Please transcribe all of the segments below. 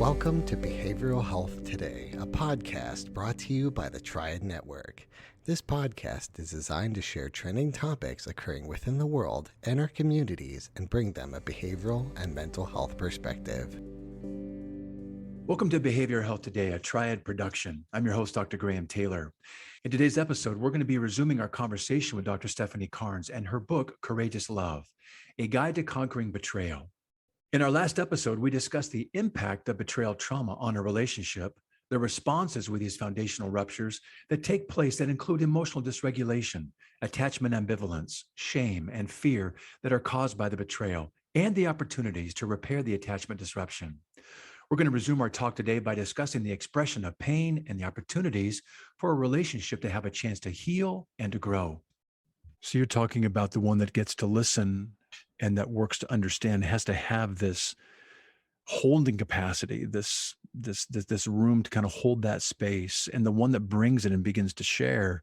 Welcome to Behavioral Health Today, a podcast brought to you by the Triad Network. This podcast is designed to share trending topics occurring within the world and our communities and bring them a behavioral and mental health perspective. Welcome to Behavioral Health Today, a Triad production. I'm your host, Dr. Graham Taylor. In today's episode, we're going to be resuming our conversation with Dr. Stefanie Carnes and her book, Courageous Love, A Guide to Conquering Betrayal. In our last episode, we discussed the impact of betrayal trauma on a relationship, the responses with these foundational ruptures that take place that include emotional dysregulation, attachment ambivalence, shame, and fear that are caused by the betrayal, and the opportunities to repair the attachment disruption. We're going to resume our talk today by discussing the expression of pain and the opportunities for a relationship to have a chance to heal and to grow. So you're talking about the one that gets to listen and that works to understand, has to have this holding capacity, this room to kind of hold that space. And the one that brings it and begins to share,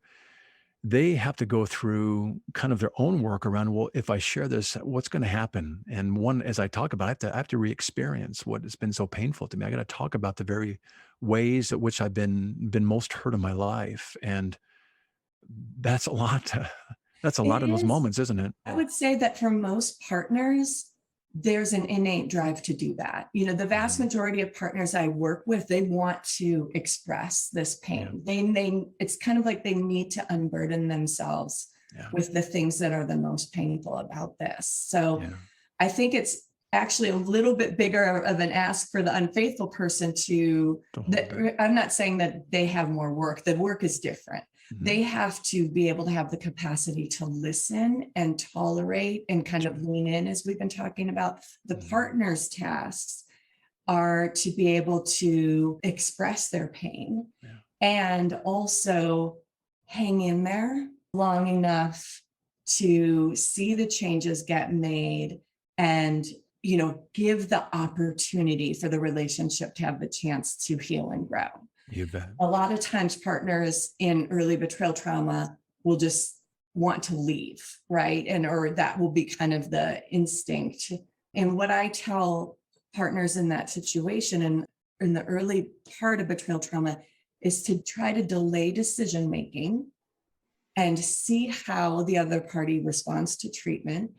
they have to go through kind of their own work around, well, if I share this, what's going to happen? And one, as I talk about it, I have to re-experience what has been so painful to me. I got to talk about the very ways at which I've been most hurt in my life. And that's a lot. That's a lot in those moments, isn't it? I would say that for most partners, there's an innate drive to do that. You know, the vast majority of partners I work with, they want to express this pain. They it's kind of like they need to unburden themselves with the things that are the most painful about this. So I think it's actually a little bit bigger of an ask for the unfaithful person I'm not saying that they have more work. The work is different. They have to be able to have the capacity to listen and tolerate and kind of lean in, as we've been talking about. The partner's tasks are to be able to express their pain and also hang in there long enough to see the changes get made and, you know, give the opportunity for the relationship to have the chance to heal and grow. You bet. A lot of times partners in early betrayal trauma will just want to leave, right? Or that will be kind of the instinct. And what I tell partners in that situation and in the early part of betrayal trauma is to try to delay decision-making and see how the other party responds to treatment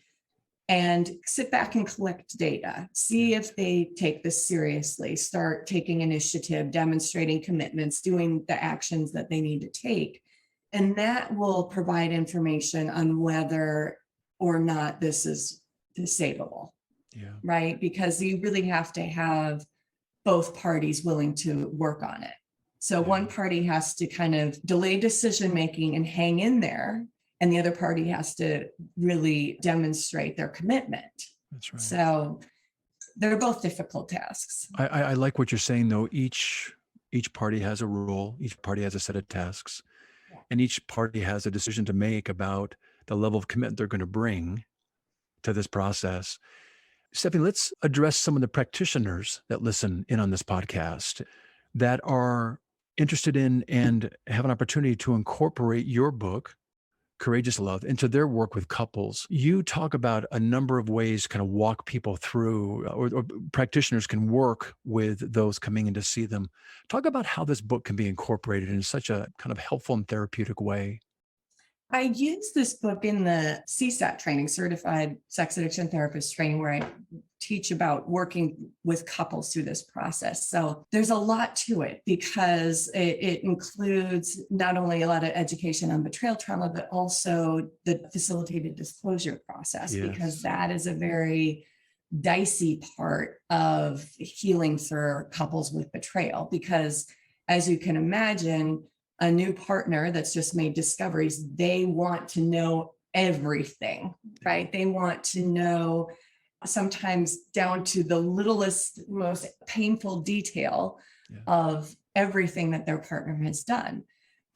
and sit back and collect data, see if they take this seriously, start taking initiative, demonstrating commitments, doing the actions that they need to take. And that will provide information on whether or not this is savable, right? Because you really have to have both parties willing to work on it. So one party has to kind of delay decision-making and hang in there, and the other party has to really demonstrate their commitment. That's right. So they're both difficult tasks. I like what you're saying, though. Each party has a role. Each party has a set of tasks. And each party has a decision to make about the level of commitment they're going to bring to this process. Stefanie, let's address some of the practitioners that listen in on this podcast that are interested in and have an opportunity to incorporate your book, Courageous Love, into their work with couples. You talk about a number of ways to kind of walk people through, or practitioners can work with those coming in to see them. Talk about how this book can be incorporated in such a kind of helpful and therapeutic way. I use this book in the CSAT training, Certified Sex Addiction Therapist training, where I teach about working with couples through this process. So there's a lot to it because it includes not only a lot of education on betrayal trauma, but also the facilitated disclosure process, because that is a very dicey part of healing for couples with betrayal. Because as you can imagine, a new partner that's just made discoveries, they want to know everything, right? They want to know sometimes down to the littlest, most painful detail of everything that their partner has done.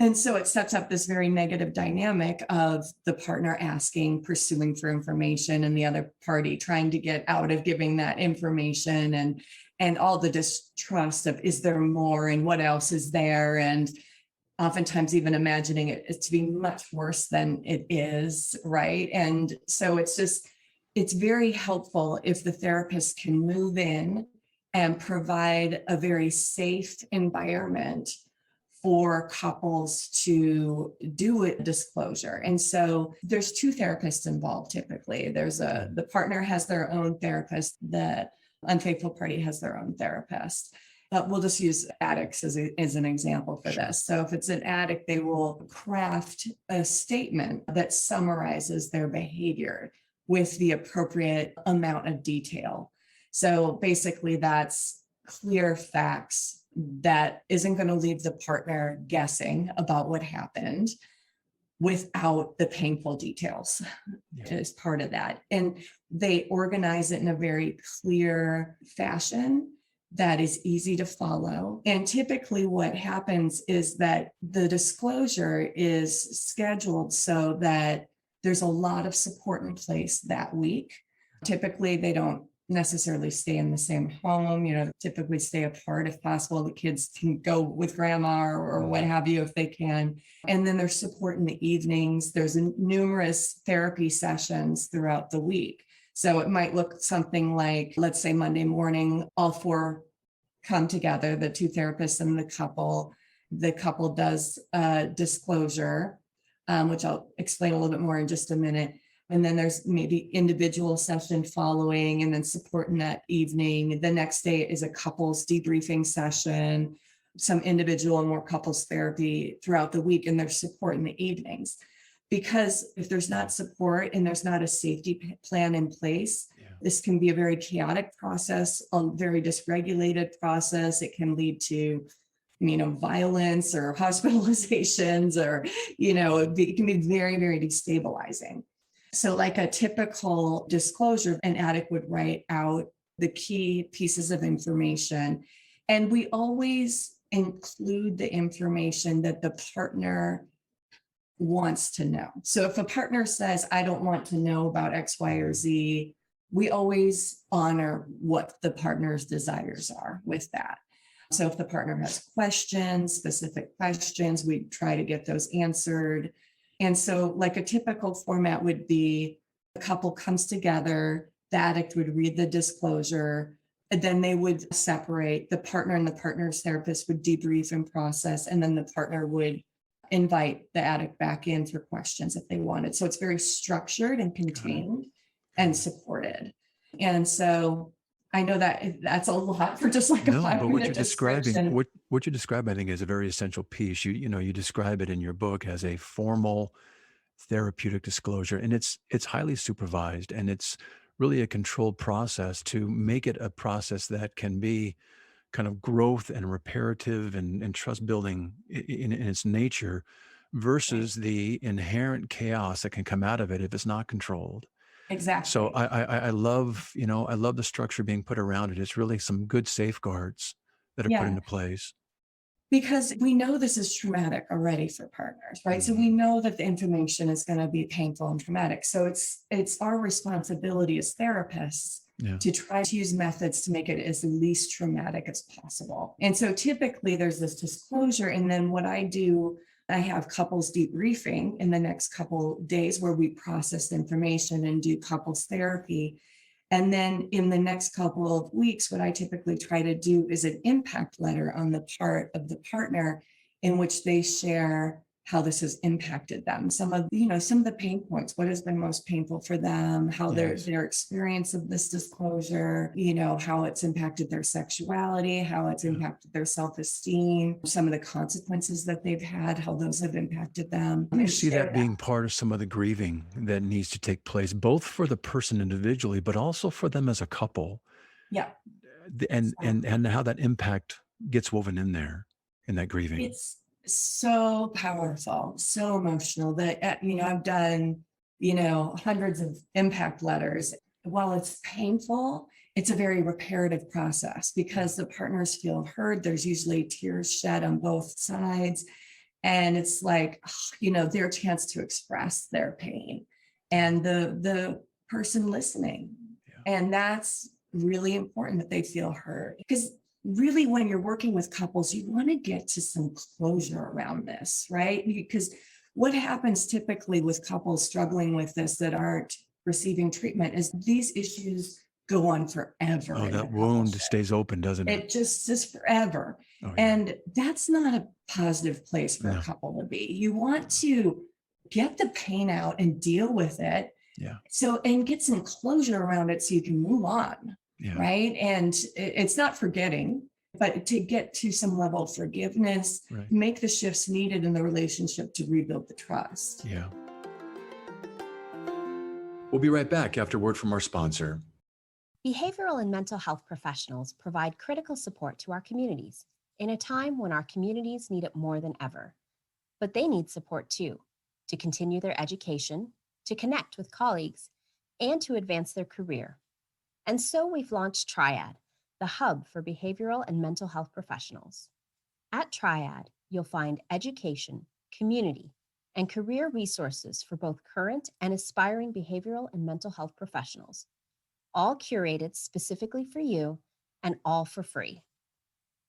And so it sets up this very negative dynamic of the partner asking, pursuing for information, and the other party trying to get out of giving that information, and all the distrust of, is there more and what else is there? And oftentimes even imagining it to be much worse than it is, right? And so it's very helpful if the therapist can move in and provide a very safe environment for couples to do a disclosure. And so there's two therapists involved typically. The partner has their own therapist, the unfaithful party has their own therapist. But we'll just use addicts as an example for this. So if it's an addict, they will craft a statement that summarizes their behavior with the appropriate amount of detail. So basically that's clear facts that isn't going to leave the partner guessing about what happened without the painful details as part of that. And they organize it in a very clear fashion that is easy to follow. And typically what happens is that the disclosure is scheduled so that there's a lot of support in place that week. Typically, they don't necessarily stay in the same home, typically stay apart if possible. The kids can go with grandma or what have you if they can. And then there's support in the evenings. There's numerous therapy sessions throughout the week. So it might look something like, let's say Monday morning, all four come together, the two therapists and the couple. The couple does disclosure, which I'll explain a little bit more in just a minute. And then there's maybe individual session following and then support in that evening. The next day is a couples debriefing session, some individual and more couples therapy throughout the week, and there's support in the evenings. Because if there's not support and there's not a safety plan in place, this can be a very chaotic process, a very dysregulated process. It can lead to violence or hospitalizations, or, it can be very, very destabilizing. So like a typical disclosure, an addict would write out the key pieces of information. And we always include the information that the partner wants to know. So if a partner says, I don't want to know about X, Y, or Z, we always honor what the partner's desires are with that. So if the partner has questions, specific questions, we try to get those answered. And so like a typical format would be the couple comes together, the addict would read the disclosure, and then they would separate. The partner and the partner's therapist would debrief and process, and then the partner would invite the addict back in for questions if they wanted. So it's very structured and contained and supported. And so I know that that's a lot for just like a 5-minute but what you're describing, description. what you describe, I think, is a very essential piece. You describe it in your book as a formal therapeutic disclosure, and it's highly supervised, and it's really a controlled process to make it a process that can be kind of growth and reparative and trust building in its nature, versus the inherent chaos that can come out of it if it's not controlled. Exactly. So I love, I love the structure being put around it. It's really some good safeguards that are put into place. Because we know this is traumatic already for partners, right? So we know that the information is going to be painful and traumatic. So it's our responsibility as therapists to try to use methods to make it as least traumatic as possible. And so typically there's this disclosure, and then what I do, I have couples debriefing in the next couple days where we process information and do couples therapy. And then in the next couple of weeks, what I typically try to do is an impact letter on the part of the partner in which they share how this has impacted them. Some of the pain points, what has been most painful for them, how their experience of this disclosure, how it's impacted their sexuality, how it's impacted their self-esteem, some of the consequences that they've had, how those have impacted them. You see that being part of some of the grieving that needs to take place, both for the person individually, but also for them as a couple. Yeah. And how that impact gets woven in there in that grieving. It's so powerful, so emotional that, I've done, hundreds of impact letters. While it's painful, it's a very reparative process because the partners feel heard. There's usually tears shed on both sides. And it's like, their chance to express their pain and the person listening. And that's really important that they feel heard, because really, when you're working with couples, you want to get to some closure around this, right? Because what happens typically with couples struggling with this that aren't receiving treatment is these issues go on forever. Oh, in that a wound coupleship. stays open, doesn't it? It just is forever. Oh, yeah. And that's not a positive place for No. a couple to be. You want to get the pain out and deal with it. Yeah. So, and get some closure around it so you can move on. Yeah. Right. And it's not forgetting, but to get to some level of forgiveness, Right. make the shifts needed in the relationship to rebuild the trust. Yeah. We'll be right back after word from our sponsor. Behavioral and mental health professionals provide critical support to our communities in a time when our communities need it more than ever. But they need support too, to continue their education, to connect with colleagues, and to advance their career. And so we've launched Triad, the hub for behavioral and mental health professionals. At Triad, you'll find education, community, and career resources for both current and aspiring behavioral and mental health professionals, all curated specifically for you and all for free.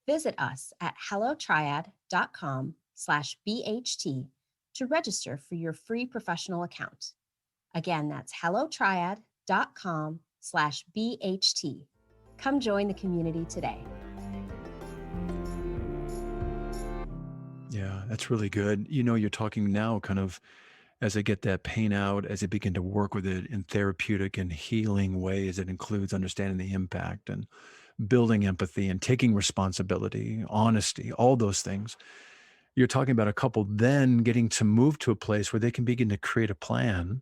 Visit us at hellotriad.com/BHT to register for your free professional account. Again, that's hellotriad.com/BHT. Come join the community today. Yeah, that's really good. You're talking now kind of as I get that pain out, as I begin to work with it in therapeutic and healing ways that includes understanding the impact and building empathy and taking responsibility, honesty, all those things. You're talking about a couple then getting to move to a place where they can begin to create a plan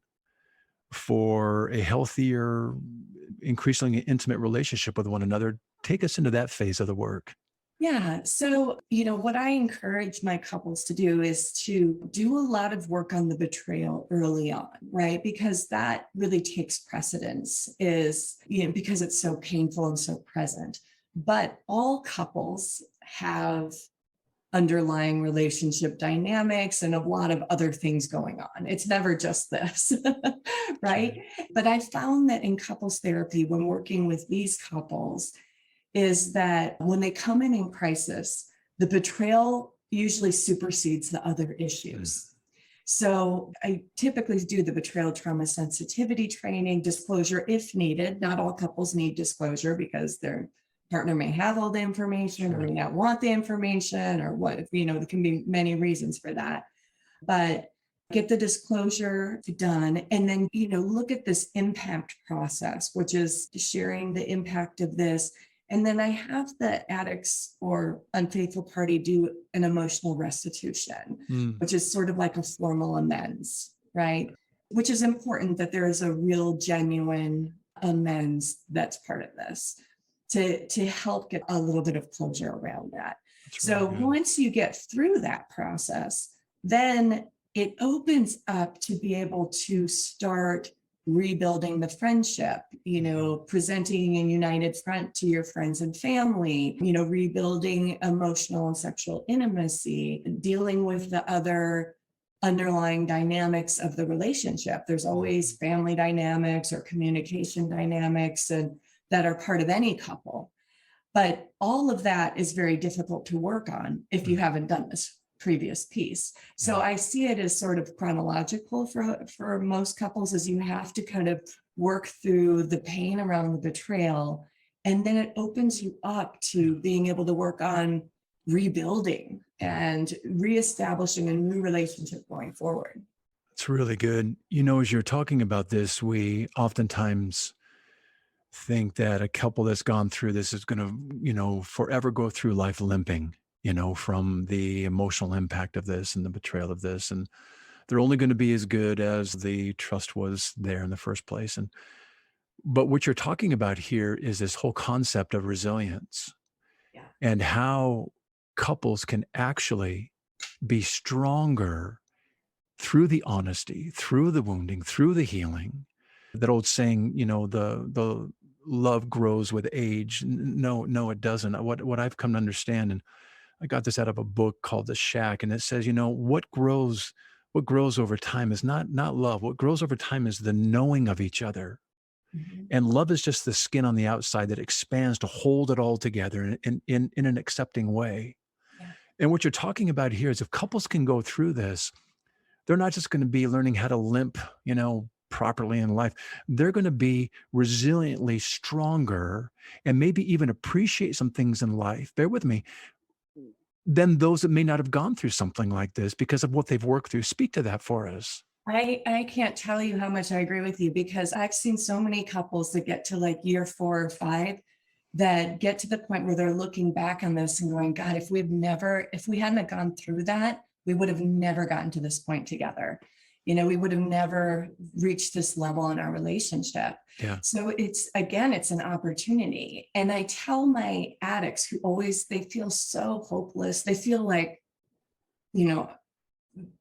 for a healthier, increasingly intimate relationship with one another. Take us into that phase of the work. Yeah. So, what I encourage my couples to do is to do a lot of work on the betrayal early on, right? Because that really takes precedence because it's so painful and so present. But all couples have underlying relationship dynamics and a lot of other things going on. It's never just this, right? But I found that in couples therapy, when working with these couples, is that when they come in crisis, the betrayal usually supersedes the other issues. So I typically do the betrayal trauma sensitivity training, disclosure if needed. Not all couples need disclosure because their partner may have all the information or may not want the information or what, there can be many reasons for that. But get the disclosure done and then, look at this impact process, which is sharing the impact of this. And then I have the addicts or unfaithful party do an emotional restitution, which is sort of like a formal amends, right? Which is important that there is a real genuine amends that's part of this to help get a little bit of closure around that. So once you get through that process, then it opens up to be able to start rebuilding the friendship, presenting a united front to your friends and family, rebuilding emotional and sexual intimacy, dealing with the other underlying dynamics of the relationship. There's always family dynamics or communication dynamics and that are part of any couple. But all of that is very difficult to work on if you haven't done this previous piece. So I see it as sort of chronological for most couples, as you have to kind of work through the pain around the betrayal. And then it opens you up to being able to work on rebuilding and reestablishing a new relationship going forward. It's really good. As you're talking about this, we oftentimes think that a couple that's gone through this is going to, forever go through life limping, from the emotional impact of this and the betrayal of this. And they're only going to be as good as the trust was there in the first place. But what you're talking about here is this whole concept of resilience and how couples can actually be stronger through the honesty, through the wounding, through the healing. That old saying, the love grows with age. No, it doesn't. What I've come to understand, and I got this out of a book called The Shack, and it says, what grows over time is not love. What grows over time is the knowing of each other. And love is just the skin on the outside that expands to hold it all together in an accepting way. And what you're talking about here is if couples can go through this, they're not just going to be learning how to limp, properly in life, they're going to be resiliently stronger and maybe even appreciate some things in life. Bear with me. Than those that may not have gone through something like this because of what they've worked through. Speak to that for us. I can't tell you how much I agree with you, because I've seen so many couples that get to like year 4 or 5 that get to the point where they're looking back on this and going, God, if we hadn't have gone through that, we would have never gotten to this point together. We would have never reached this level in our relationship. Yeah. So it's an opportunity. And I tell my addicts who they feel so hopeless. They feel like,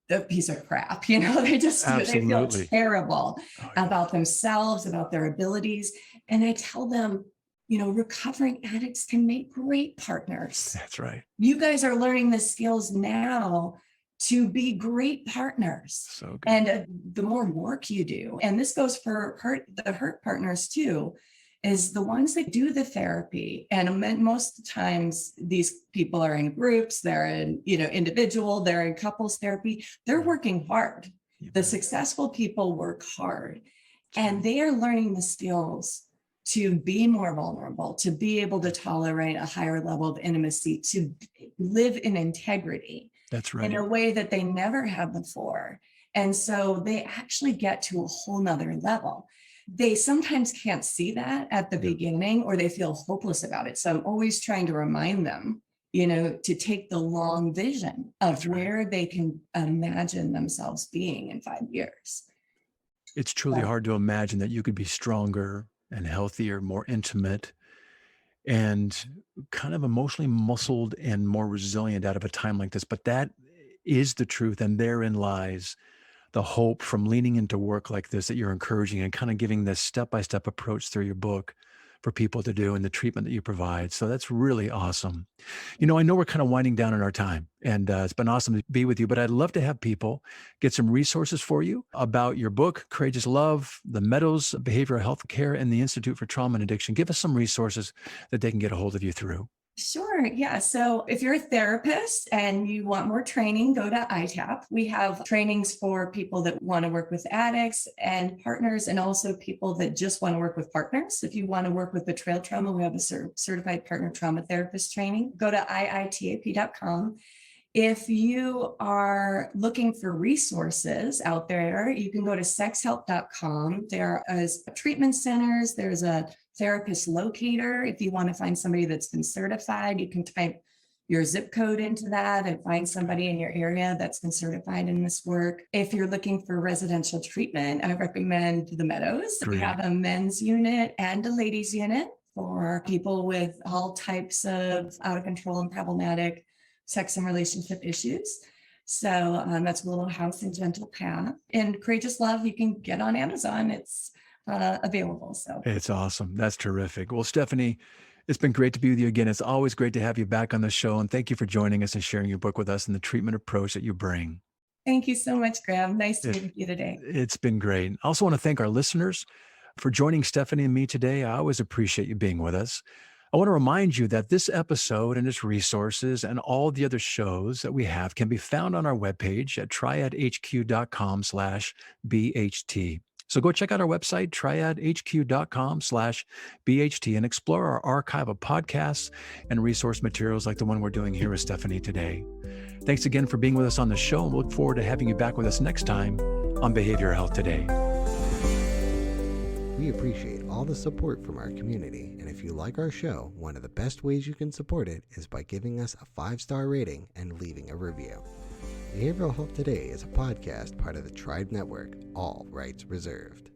a piece of crap, they feel Absolutely. terrible Oh, yeah. about themselves, about their abilities. And I tell them, recovering addicts can make great partners. That's right. You guys are learning the skills now to be great partners. So good. And the more work you do, and this goes for the hurt partners too, is the ones that do the therapy. And most of the times these people are in groups, they're in, individual, they're in couples therapy, they're working hard. The successful people work hard, and they are learning the skills to be more vulnerable, to be able to tolerate a higher level of intimacy, to live in integrity. That's right. In a way that they never have before. And so they actually get to a whole nother level. They sometimes can't see that at the beginning, or they feel hopeless about it. So I'm always trying to remind them, to take the long vision of where they can imagine themselves being in 5 years. It's truly hard to imagine that you could be stronger and healthier, more intimate, and kind of emotionally muscled and more resilient out of a time like this. But that is the truth. And therein lies the hope from leaning into work like this that you're encouraging, and kind of giving this step-by-step approach through your book for people to do, and the treatment that you provide. So that's really awesome. I know we're kind of winding down in our time, and it's been awesome to be with you, but I'd love to have people get some resources for you about your book, Courageous Love, the Meadows Behavioral Health Care, and the Institute for Trauma and Addiction. Give us some resources that they can get a hold of you through. Sure. Yeah. So if you're a therapist and you want more training, go to ITAP. We have trainings for people that want to work with addicts and partners, and also people that just want to work with partners. If you want to work with betrayal trauma, we have a certified partner trauma therapist training. Go to iitap.com. If you are looking for resources out there, you can go to sexhelp.com. There is treatment centers. There's a therapist locator. If you want to find somebody that's been certified, you can type your zip code into that and find somebody in your area that's been certified in this work. If you're looking for residential treatment, I recommend the Meadows. Great. We have a men's unit and a ladies unit for people with all types of out of control and problematic sex and relationship issues. So that's Willow House and Gentle Path. And Courageous Love, you can get on Amazon. It's available. So it's awesome. That's terrific. Well, Stefanie, it's been great to be with you again. It's always great to have you back on the show. And thank you for joining us and sharing your book with us and the treatment approach that you bring. Thank you so much, Graham. Nice to meet with you today. It's been great. I also want to thank our listeners for joining Stefanie and me today. I always appreciate you being with us. I want to remind you that this episode and its resources and all the other shows that we have can be found on our webpage at triadhq.com/BHT. So go check out our website, triadhq.com/BHT, and explore our archive of podcasts and resource materials like the one we're doing here with Stefanie today. Thanks again for being with us on the show, and we look forward to having you back with us next time on Behavioral Health Today. We appreciate all the support from our community, and if you like our show, one of the best ways you can support it is by giving us a 5-star rating and leaving a review. Behavioral Health Today is a podcast part of the Tribe Network, all rights reserved.